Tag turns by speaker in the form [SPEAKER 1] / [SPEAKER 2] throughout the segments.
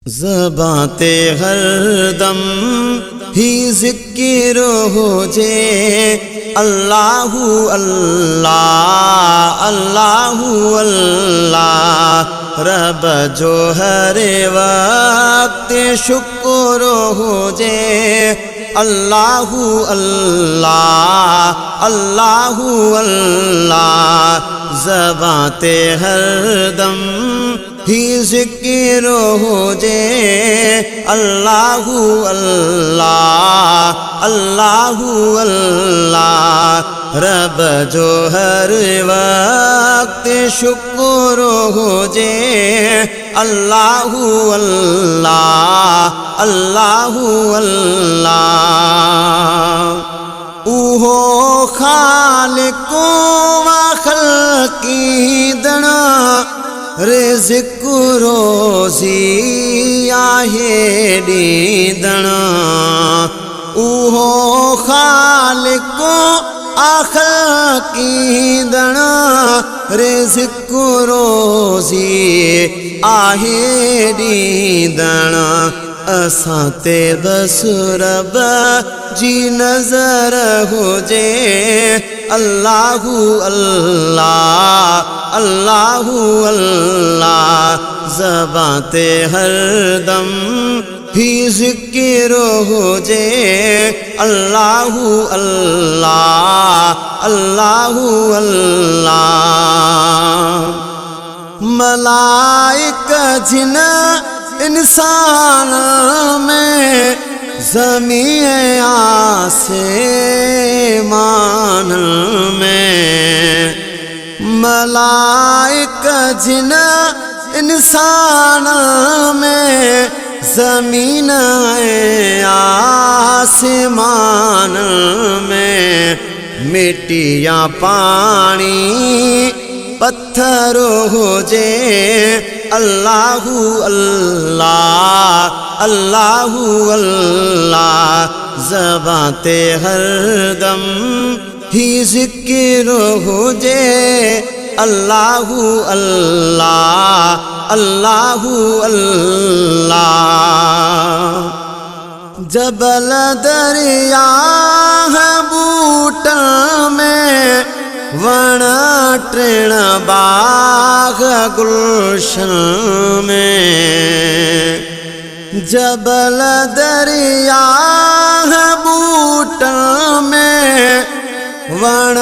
[SPEAKER 1] ज़बां ते हर दम ही ज़िक्र हो जे अल्लाहु अल्लाह अल्लाहु अल्लाह। रब जो हर वक्त शुक्र हो जे अल्लाहु अल्लाह अल्लाहु अल्लाह। ज़बां ते हर दम ही ज़िक्र हो जे अल्लाहु अल्लाह अल्लाहु अल्लाह। रब जो हर वक्त शुक्र हो जे अल्लाहु अल्लाह अल्लाहु अल्लाह। ऊहो खालिको व खल्की दना रिज़्क़ रोज़ी आहे ॾींदड़। ऊहो ख़ालिक़ो ख़ल्क़ींदड़ रिज़्क़ रोज़ी आहे ॾींदड़। असां ते बसि रब जी नज़र हुजे अल्लाहु अल्लाह अल्लाहु अल्लाह। ज़बां ते हर दम ही ज़िक्र हो जे अल्लाहु अल्लाह अल्लाहु अल्लाह। मलाइका जिन इंसान में ज़मीन आसमान में। मलाइका जिन इंसान में ज़मीन आसमान में। मिट्टियाँ पानी पत्थर हो जे अल्लाहु अल्लाह अल्लाहु अल्लाह। ज़बां ते हर दम ही ज़िक्र हो जे अल्लाहु अल्लाह अल्लाहु अल्लाह। जबल दरिया है बूटा में वण टिण बाग गुलशन में। जबल दरिया है बूटा में वण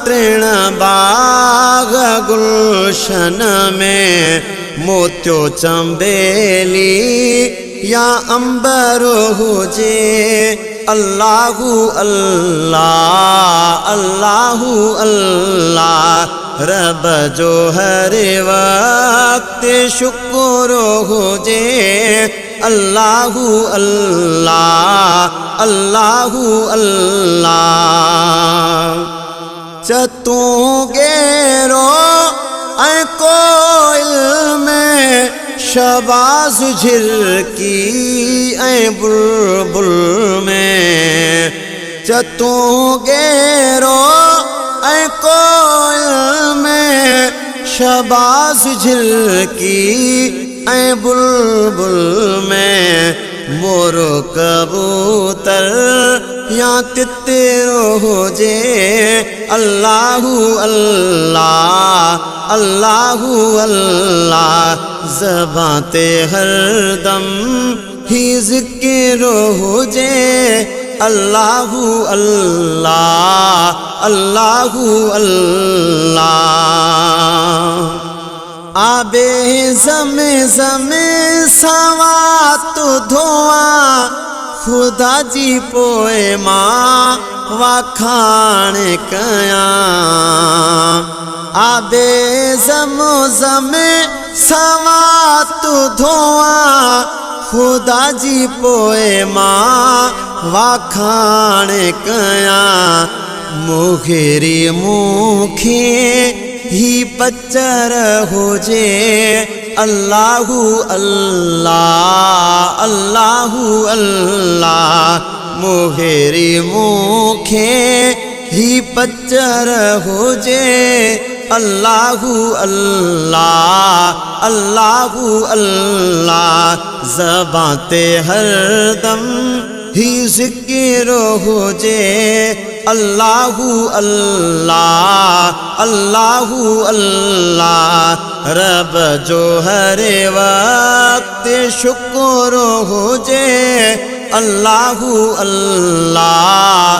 [SPEAKER 1] टिण बाग गुलशन में। मोतियो चंबेली या अंबर हुजे अल्लाहु अल्लाह अल्लाहु अल्लाह। रब जो हर वक्त शुक्र हो जे अल्लाहु अल्लाह अल्लाहु अल्लाह। चतू गेरो ऐ कोयल में शबाज़ झिरकी ऐ बुलबुल में। चतू गेरो ऐ कोयल में शबाज़ झिरकी ऐ बुलबुल में। मोरो कबूतर या तितरो हो जे अल्लाहु अल्लाह अल्लाहु अल्लाह। ज़बां ते हर दम ही ज़िक्र हो जे अल्लाहु अल्लाह अल्लाहु अल्लाह। आबे ज़मे ज़मे सवात धोआ खुदा जी पोए मां वाखाण कयां। आबे ज़मो ज़मे सवात धोआ खुदा जी पोए मां वाखाण कयां। मुखेरी मुखे ही पच्चर हो जे अल्लाहु अल्लाह अल्लाहु अल्लाह। मुखेरी मुखे ही पच्चर हो जे अल्लाहु अल्लाह अल्लाहु अल्लाह। ज़बां ते हरदम ही ज़िक्र हो जे अल्लाहु अल्लाह अल्लाहु अल्लाह। रब जो हर वक्त शुक्र हो जे अल्लाहु अल्लाह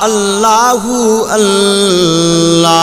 [SPEAKER 1] अल्लाहु अल्लाह।